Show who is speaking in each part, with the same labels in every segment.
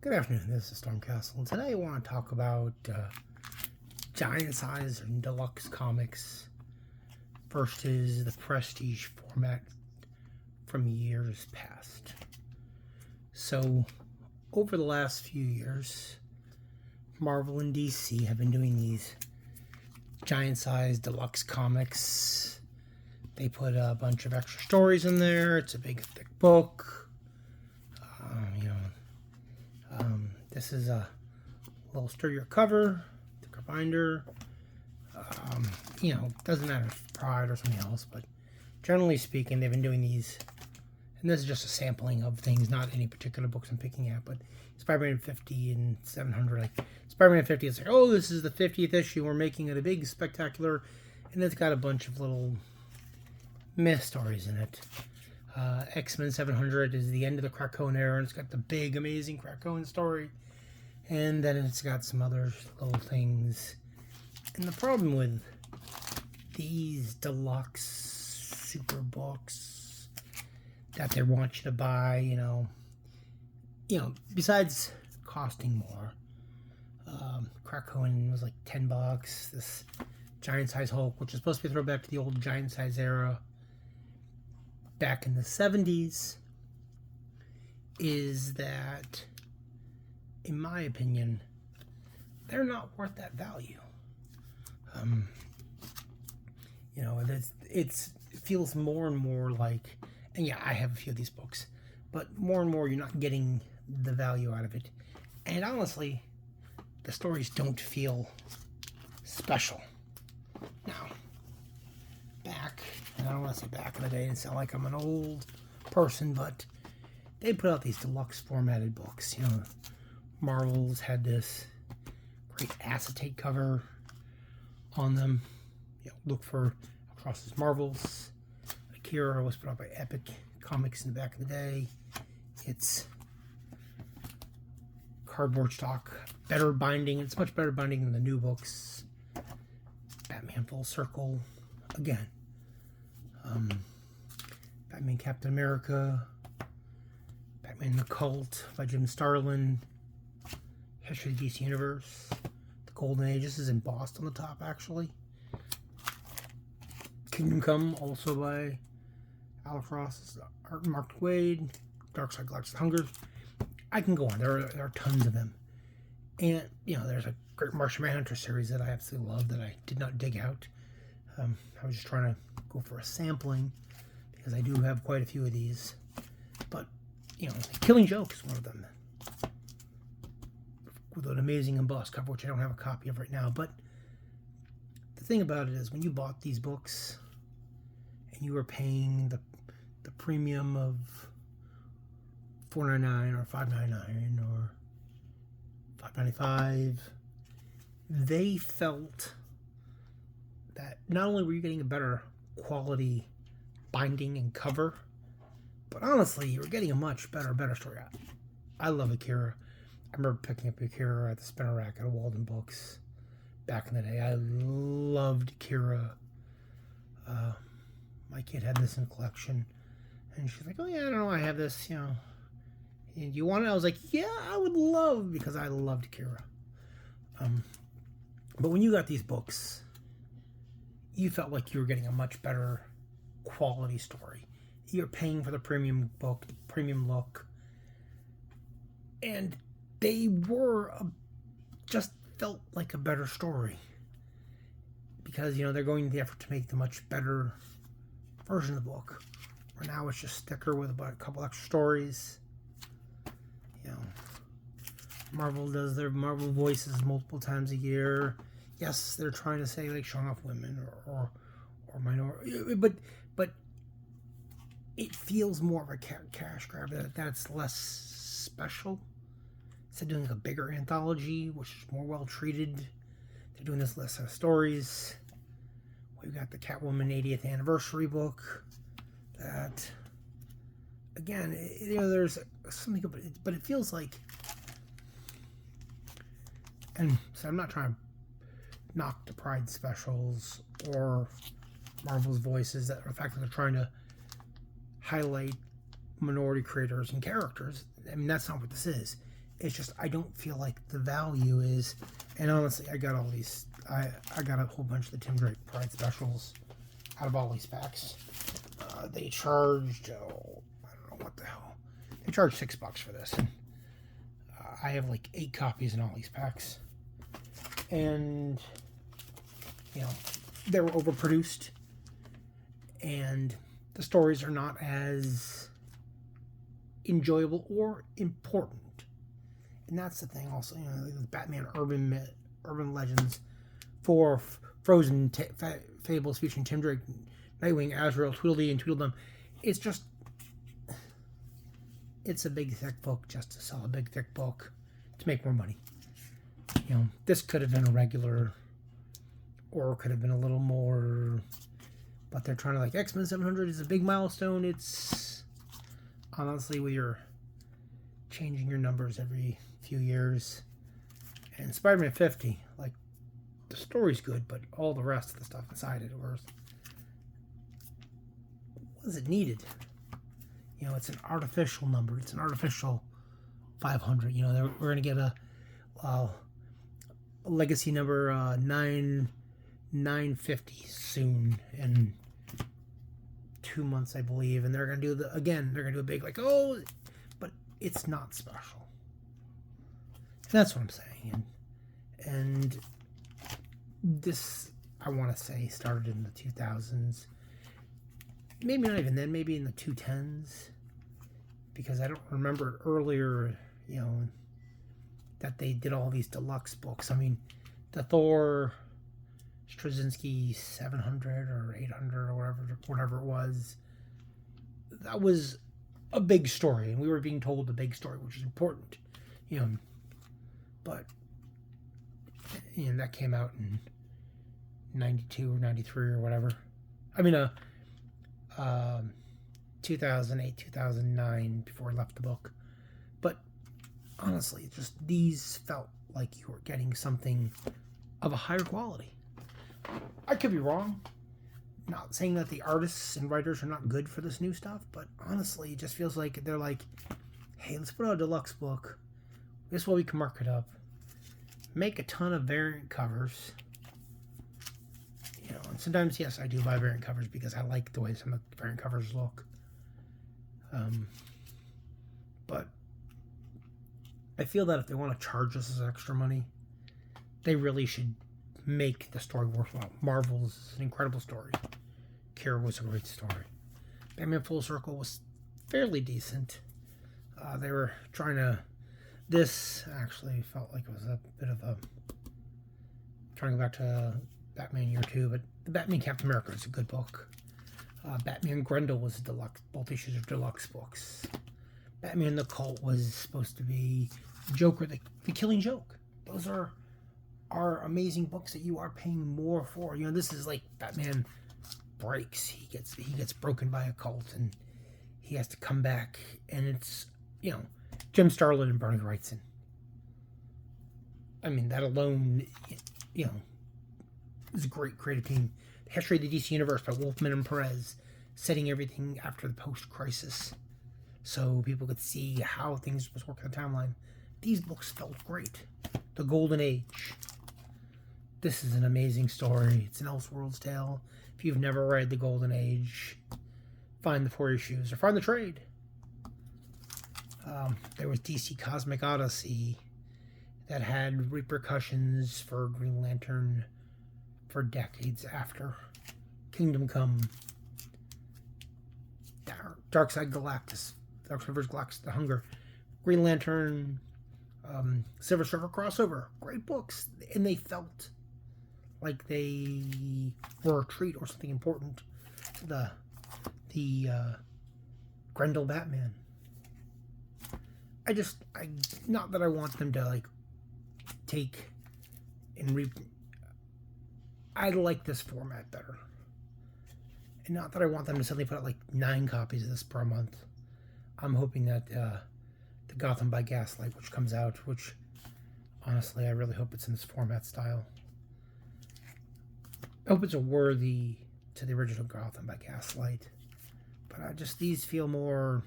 Speaker 1: Good afternoon, this is Stormcastle, and today I want to talk about giant size and deluxe comics versus the prestige format from years past. So, over the last few years, Marvel and DC have been doing these giant size deluxe comics. They put a bunch of extra stories in there. It's a big, thick book. This is a little sturdier cover, thicker binder. Doesn't matter if it's Pride or something else, but generally speaking, they've been doing these. And this is just a sampling of things, not any particular books I'm picking at, but Spider-Man 50 and 700. Like Spider-Man 50 is like, oh, this is the 50th issue. We're making it a big, spectacular, and it's got a bunch of little myth stories in it. X-Men 700 is the end of the Krakoan era, and it's got the big, amazing Krakoan story. And then it's got some other little things. And the problem with these deluxe super books that they want you to buy, besides costing more, Krakoan was like $10. This giant size Hulk, which is supposed to be a throwback to the old giant size era back in the 70s, is that, in my opinion, they're not worth that value. It feels more and more like, and yeah, I have a few of these books, but more and more you're not getting the value out of it. And honestly, the stories don't feel special. Now, and I don't want to say back in the day and sound like I'm an old person, but they put out these deluxe formatted books. Marvel's had this great acetate cover on them. Look for Across the Marvels. Akira was put out by Epic Comics in the back of the day. It's cardboard stock, better binding. It's much better binding than the new books. Batman Full Circle, again. Batman Captain America, Batman the Cult by Jim Starlin, History of the DC Universe, The Golden Age. This is embossed on the top, actually. Kingdom Come, also by Alex Ross, Art Mark Wade, Dark Side Galactic Hunger. I can go on. There are tons of them. And, there's a great Martian Manhunter series that I absolutely love that I did not dig out. I was just trying to go for a sampling because I do have quite a few of these. But, Killing Joke is one of them. With an amazing embossed cover, which I don't have a copy of right now. But the thing about it is, when you bought these books and you were paying the premium of $4.99 or $5.99 or $5.95, they felt that not only were you getting a better quality binding and cover, but honestly, you were getting a much better story out. I love Akira. I remember picking up Akira at the spinner rack at Walden Books back in the day. I loved Akira. My kid had this in a collection, and she's like, "Oh yeah, I don't know, I have this. Do you want it?" I was like, "Yeah, I would love," because I loved Akira. But when you got these books, you felt like you were getting a much better quality story. You're paying for the premium book, premium look, and they were just felt like a better story because they're going to the effort to make the much better version of the book. Where now it's just sticker with about a couple extra stories. Marvel does their Marvel voices multiple times a year. Yes, they're trying to say like showing off women or minority, but it feels more of a cash grab. That's less special. Instead of doing a bigger anthology, which is more well treated, they're doing this list of stories. We've got the Catwoman 80th anniversary book. That again, there's something, but it feels like. And so I'm not trying to knock the Pride specials or Marvel's voices, that the fact that they're trying to highlight minority creators and characters. I mean, that's not what this is. It's just I don't feel like the value is. And honestly, I got all these. I got a whole bunch of the Tim Drake Pride specials out of all these packs. They charged, I don't know what the hell. They charged $6 for this. And, I have like 8 copies in all these packs. And, you know, they were overproduced. And the stories are not as enjoyable or important. And that's the thing also, you know, the Batman Urban Legends for Frozen Fables featuring Tim Drake, Nightwing, Azrael, Tweedledee, and Tweedledum. It's just, it's a big, thick book just to sell a big, thick book to make more money. You know, this could have been a regular, or could have been a little more, but they're trying to, like, X-Men 700 is a big milestone. It's, honestly, with your changing your numbers every few years. And Spider-Man 50, like, the story's good, but all the rest of the stuff inside it was it needed? You know, it's an artificial number. It's an artificial 500. You know, we're going to get a legacy number 950 soon in 2 months, I believe. And they're going to do they're going to do a big, like, oh, but it's not special. And that's what I'm saying. And this, I want to say, started in the 2000s. Maybe not even then, maybe in the 2010s. Because I don't remember earlier, you know, that they did all these deluxe books. I mean, the Thor Straczynski 700 or 800 or whatever it was, that was a big story. And we were being told the big story, which is important. You know, but, and that came out in 92 or 93 or whatever. I mean, 2008, 2009, before I left the book. But honestly, just these felt like you were getting something of a higher quality. I could be wrong. Not saying that the artists and writers are not good for this new stuff, but honestly, it just feels like they're like, hey, let's put out a deluxe book. This way we can mark it up. Make a ton of variant covers. You know, and sometimes, yes, I do buy variant covers because I like the way some of the variant covers look. But I feel that if they want to charge us as extra money, they really should make the story worthwhile. Marvel's an incredible story. Cure was a great story. Batman Full Circle was fairly decent. They were trying to... This actually felt like it was a bit of a... Trying to go back to Batman Year 2, but the Batman Captain America is a good book. Batman Grendel was a deluxe. Both issues are deluxe books. Batman the Cult was supposed to be Joker, the Killing Joke. Those are amazing books that you are paying more for. You know, this is like Batman breaks. He gets broken by a cult and he has to come back. And it's, you know, Jim Starlin and Bernie Wrightson. I mean, that alone, you know, is a great creative team. The History of the DC Universe by Wolfman and Perez, setting everything after the post-crisis so people could see how things was working on the timeline. These books felt great. The Golden Age. This is an amazing story. It's an Elseworlds tale. If you've never read The Golden Age, find the 4 issues or find the trade. There was DC Cosmic Odyssey that had repercussions for Green Lantern for decades after. Kingdom Come. Darkseid Galactus. Darkseid vs. Galactus, The Hunger. Green Lantern, Silver Surfer crossover. Great books. And they felt like they were a treat or something important to the Grendel Batman. Not that I want them to, like, take and I like this format better. And not that I want them to suddenly put out, like, 9 copies of this per month. I'm hoping that the Gotham by Gaslight, which comes out, which, honestly, I really hope it's in this format style. I hope it's a worthy to the original Gotham by Gaslight. But these feel more...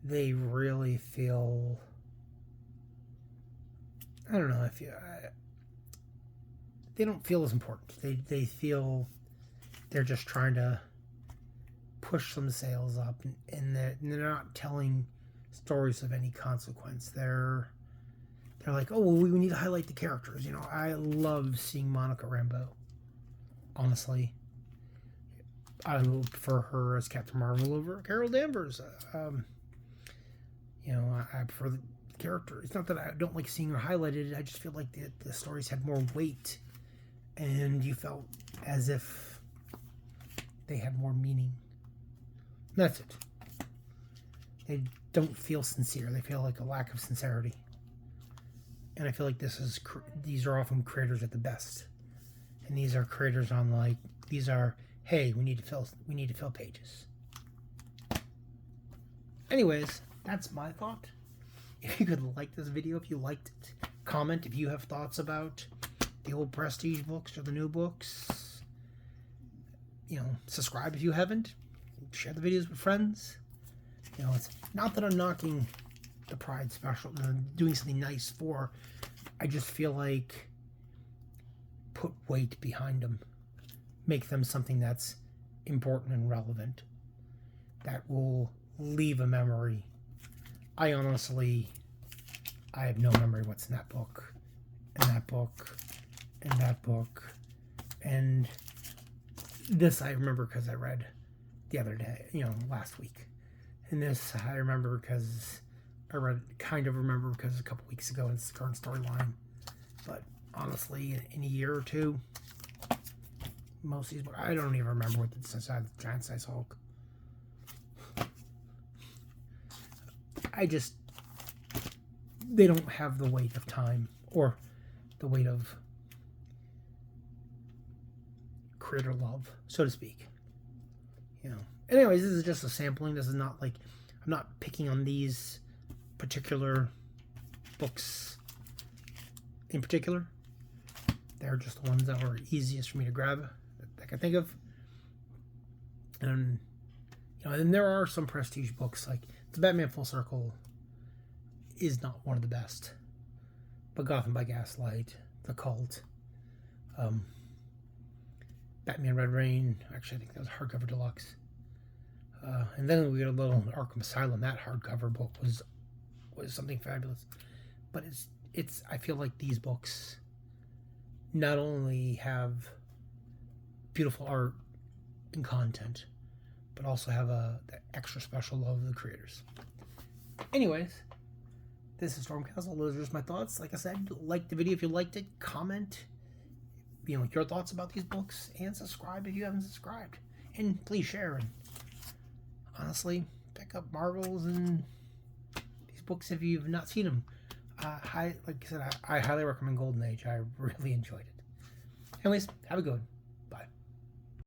Speaker 1: They really feel I don't know, they don't feel as important. They feel they're just trying to push some sales up, and they're not telling stories of any consequence. They're like, oh, well, we need to highlight the characters. You know, I love seeing Monica Rambeau. Honestly, I prefer her as Captain Marvel over Carol Danvers. You know, I prefer the character. It's not that I don't like seeing her highlighted. I just feel like the stories had more weight, and you felt as if they had more meaning. That's it. They don't feel sincere. They feel like a lack of sincerity. And I feel like these are often creators at the best. And these are creators on like, these are, hey, we need to fill pages. Anyways, that's my thought. If you could like this video, if you liked it, comment if you have thoughts about the old Prestige books or the new books. You know, subscribe if you haven't. Share the videos with friends. You know, it's not that I'm knocking the Pride Special, doing something nice for. I just feel like put weight behind them. Make them something that's important and relevant. That will leave a memory. I have no memory what's in that book, and that book, and that book. And this I remember because I read the other day, you know, last week. And this I remember because kind of remember because a couple weeks ago in this current storyline. But honestly, in a year or two, most of these books, I don't even remember what the giant size Hulk. They don't have the weight of time or the weight of creator love, so to speak. You know. Anyways, this is just a sampling. This is not like, I'm not picking on these particular books in particular. They're just the ones that were easiest for me to grab that I can think of. And, you know, and there are some Prestige books, like the Batman Full Circle is not one of the best. But Gotham by Gaslight, The Cult, Batman Red Rain, actually I think that was hardcover deluxe. And then we got a little Arkham Asylum. That hardcover book was something fabulous. But it's I feel like these books not only have beautiful art and content, but also have the extra special love of the creators. Anyways, this is Stormcastle. Those are just my thoughts. Like I said, like the video if you liked it. Comment, you know, your thoughts about these books, and subscribe if you haven't subscribed. And please share. And honestly, pick up Marvels and these books if you've not seen them. Like I said, I highly recommend Golden Age. I really enjoyed it. Anyways, have a good one.